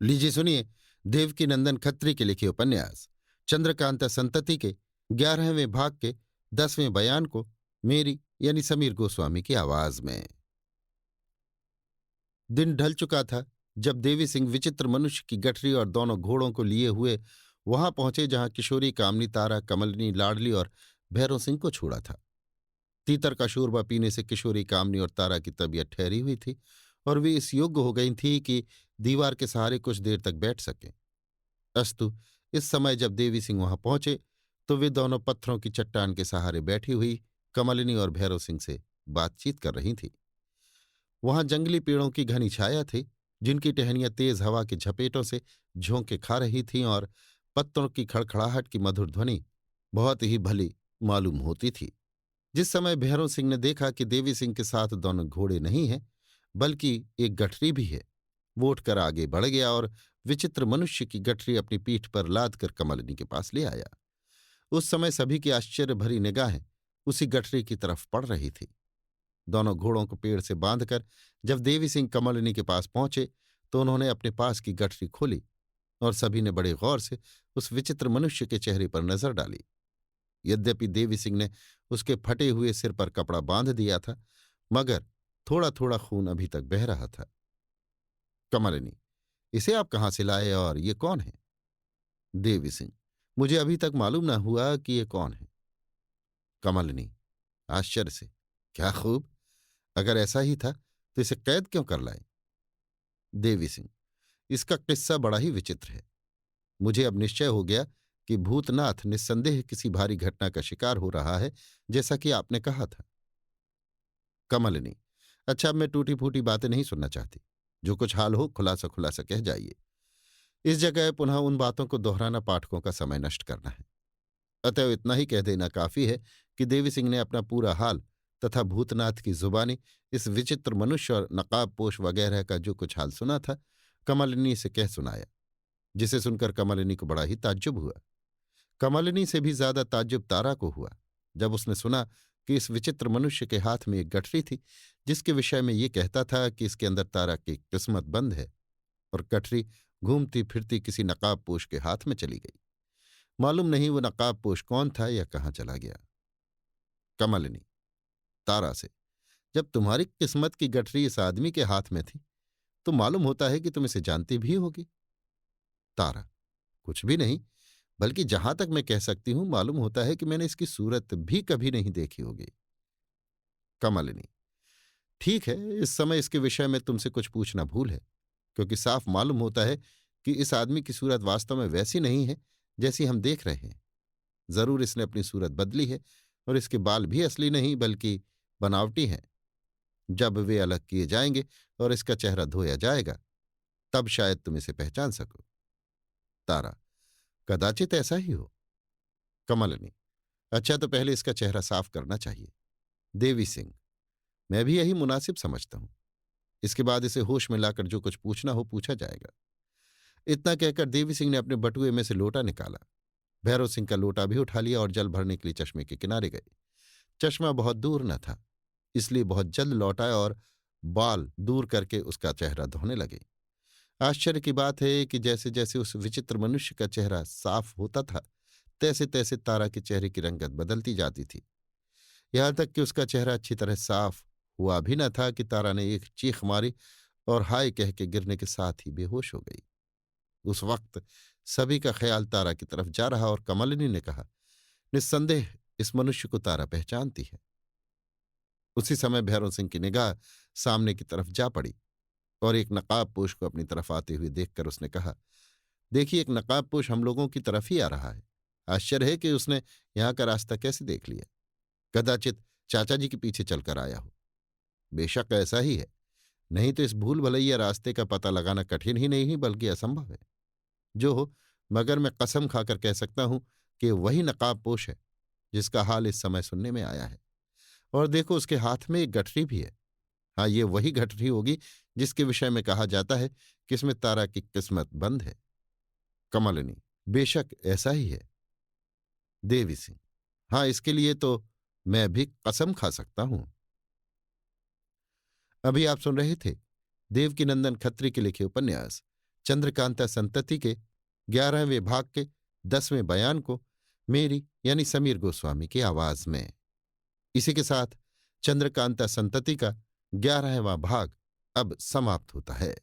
लीजिए सुनिए, देवकीनंदन खत्री के लिखे उपन्यास चंद्रकांता संतति के 11वें भाग के 10वें बयान को मेरी यानी समीर गोस्वामी की आवाज में। दिन ढल चुका था जब देवी सिंह विचित्र मनुष्य की गठरी और दोनों घोड़ों को लिए हुए वहां पहुंचे जहां किशोरी कामनी तारा कमलिनी लाडली और भैरव सिंह को छोड़ा था। तीतर का शोरबा पीने से किशोरी कामनी और तारा की तबीयत ठहरी हुई थी और वे इस योग्य हो गई थी कि दीवार के सहारे कुछ देर तक बैठ सकें। अस्तु इस समय जब देवी सिंह वहां पहुंचे तो वे दोनों पत्थरों की चट्टान के सहारे बैठी हुई कमलिनी और भैरव सिंह से बातचीत कर रही थीं। वहां जंगली पेड़ों की घनी छाया थी, जिनकी टहनियां तेज हवा के झपेटों से झोंके खा रही थीं और पत्तों की खड़खड़ाहट की मधुर ध्वनि बहुत ही भली मालूम होती थी। जिस समय भैरव सिंह ने देखा कि देवी सिंह के साथ दोनों घोड़े नहीं हैं बल्कि एक गठरी भी है, वो उठकर आगे बढ़ गया और विचित्र मनुष्य की गठरी अपनी पीठ पर लाद कर कमलिनी के पास ले आया। उस समय सभी की आश्चर्य भरी निगाहें उसी गठरी की तरफ पड़ रही थी। दोनों घोड़ों को पेड़ से बांधकर जब देवी सिंह कमलिनी के पास पहुंचे तो उन्होंने अपने पास की गठरी खोली और सभी ने बड़े गौर से उस विचित्र मनुष्य के चेहरे पर नजर डाली। यद्यपि देवी सिंह ने उसके फटे हुए सिर पर कपड़ा बांध दिया था, मगर थोड़ा थोड़ा खून अभी तक बह रहा था। कमलिनी, इसे आप कहाँ से लाए और ये कौन है? देवी सिंह, मुझे अभी तक मालूम न हुआ कि ये कौन है। कमलिनी आश्चर्य से, क्या खूब, अगर ऐसा ही था तो इसे कैद क्यों कर लाए? देवी सिंह, इसका किस्सा बड़ा ही विचित्र है। मुझे अब निश्चय हो गया कि भूतनाथ निस्संदेह किसी भारी घटना का शिकार हो रहा है, जैसा कि आपने कहा था। कमलिनी, अच्छा, अब मैं टूटी फूटी बातें नहीं सुनना चाहती। जो कुछ हाल हो खुलासा खुलासा कह जाइए। इस जगह पुनः उन बातों को दोहराना पाठकों का समय नष्ट करना है। अतएव इतना ही कह देना काफी है कि देवी सिंह ने अपना पूरा हाल तथा भूतनाथ की जुबानी इस विचित्र मनुष्य और नकाबपोश वगैरह का जो कुछ हाल सुना था कमलिनी से कह सुनाया, जिसे सुनकर कमलिनी को बड़ा ही ताज्जुब हुआ। कमलिनी से भी ज्यादा ताज्जुब तारा को हुआ जब उसने सुना कि इस विचित्र मनुष्य के हाथ में एक गठरी थी जिसके विषय में ये कहता था कि इसके अंदर तारा की किस्मत बंद है, और गठरी घूमती फिरती किसी नकाबपोश के हाथ में चली गई। मालूम नहीं वो नकाबपोश कौन था या कहाँ चला गया। कमलिनी तारा से, जब तुम्हारी किस्मत की गठरी इस आदमी के हाथ में थी तो मालूम होता है कि तुम इसे जानती भी होगी। तारा, कुछ भी नहीं, बल्कि जहां तक मैं कह सकती हूं मालूम होता है कि मैंने इसकी सूरत भी कभी नहीं देखी होगी। कमलिनी, ठीक है, इस समय इसके विषय में तुमसे कुछ पूछना भूल है, क्योंकि साफ मालूम होता है कि इस आदमी की सूरत वास्तव में वैसी नहीं है जैसी हम देख रहे हैं। जरूर इसने अपनी सूरत बदली है और इसके बाल भी असली नहीं बल्कि बनावटी हैं। जब वे अलग किए जाएंगे और इसका चेहरा धोया जाएगा तब शायद तुम इसे पहचान सको। तारा, कदाचित ऐसा ही हो। कमलिनी, अच्छा, तो पहले इसका चेहरा साफ करना चाहिए। देवी सिंह, मैं भी यही मुनासिब समझता हूं। इसके बाद इसे होश में लाकर जो कुछ पूछना हो पूछा जाएगा। इतना कहकर देवी सिंह ने अपने बटुए में से लोटा निकाला। भैरव सिंह का लोटा भी उठा लिया और जल भरने के लिए चश्मे के किनारे गए। चश्मा बहुत दूर न था, इसलिए बहुत जल्द लौट आए और बाल दूर करके उसका चेहरा धोने लगे। आश्चर्य की बात है कि जैसे जैसे उस विचित्र मनुष्य का चेहरा साफ होता था तैसे तैसे तारा के चेहरे की रंगत बदलती जाती थी। यहां तक कि उसका चेहरा अच्छी तरह साफ हुआ भी न था कि तारा ने एक चीख मारी और हाय कह के गिरने के साथ ही बेहोश हो गई। उस वक्त सभी का ख्याल तारा की तरफ जा रहा और कमलिनी ने कहा, निस्संदेह इस मनुष्य को तारा पहचानती है। उसी समय भैरव सिंह की निगाह सामने की तरफ जा पड़ी और एक नकाबपोश को अपनी तरफ आते हुए देखकर उसने कहा, देखिए, एक नकाबपोश हम लोगों की तरफ ही आ रहा है। आश्चर्य है कि उसने यहां का रास्ता कैसे देख लिया। कदाचित चाचा जी के पीछे चलकर आया हो। बेशक ऐसा ही है, नहीं तो इस भूल भलैया रास्ते का पता लगाना कठिन ही नहीं बल्कि असंभव है। जो हो, मगर मैं कसम खाकर कह सकता हूं कि वही नकाबपोश है जिसका हाल इस समय सुनने में आया है। और देखो, उसके हाथ में एक गठरी भी है। हाँ, ये वही गठरी होगी जिसके विषय में कहा जाता है कि इसमें तारा की किस्मत बंद है। कमलिनी, बेशक ऐसा ही है। देवी सिंह, हाँ, इसके लिए तो मैं भी कसम खा सकता हूं। अभी आप सुन रहे थे देवकीनंदन खत्री के लिखे उपन्यास चंद्रकांता संतति के 11वें भाग के 10वें बयान को मेरी यानी समीर गोस्वामी की आवाज में। इसी के साथ चंद्रकांता संतति का 11वां भाग अब समाप्त होता है।